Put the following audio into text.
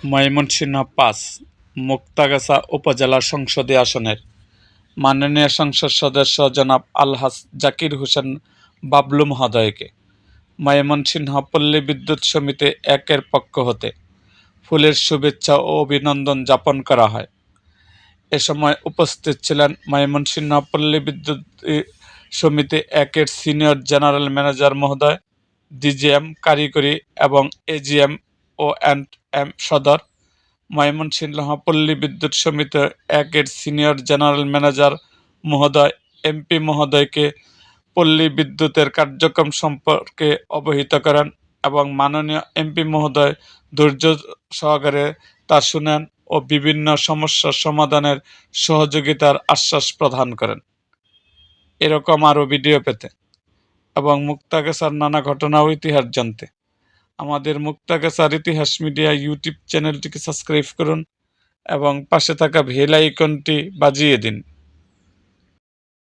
ময়মনসিংহ ৫ মুক্তাগাছা উপজেলা সংসদীয় আসনের মাননীয় সংসদ সদস্য জনাব আলহাজ জাকির হোসেন বাবলু মহোদয়কে ময়মনসিংহ পল্লী বিদ্যুৎ সমিতি ১-এর পক্ষ হতে ফুলের শুভেচ্ছা ও অভিনন্দন জ্ঞাপন করা হয়। এ সময় উপস্থিত ছিলেন ময়মনসিংহ পল্লী বিদ্যুৎ সমিতি ১-এর সিনিয়র জেনারেল ম্যানেজার মহোদয়, ডিজিএম কারিগরি এবং এজিএম ও এন্ড এম সদর, ময়মনসিংহ পল্লী বিদ্যুৎ সমিতি ১-এর সিনিয়র জেনারেল ম্যানেজার মহোদয় এমপি মহোদয়কে পল্লী বিদ্যুতের কার্যক্রম সম্পর্কে অবহিত করেন এবং মাননীয় এমপি মহোদয় ধৈর্য সহকারে তা শুনেন ও বিভিন্ন সমস্যার সমাধানের সহযোগিতার আশ্বাস প্রদান করেন। এরকম আরও ভিডিও পেতে এবং মুক্তাগাছার নানা ঘটনা ও ইতিহাস জানতে আমাদের মুক্তাগাছার ইতিহাস মিডিয়া ইউটিউব চ্যানেলটিকে সাবস্ক্রাইব করুন এবং পাশে থাকা বেল আইকনটি বাজিয়ে দিন।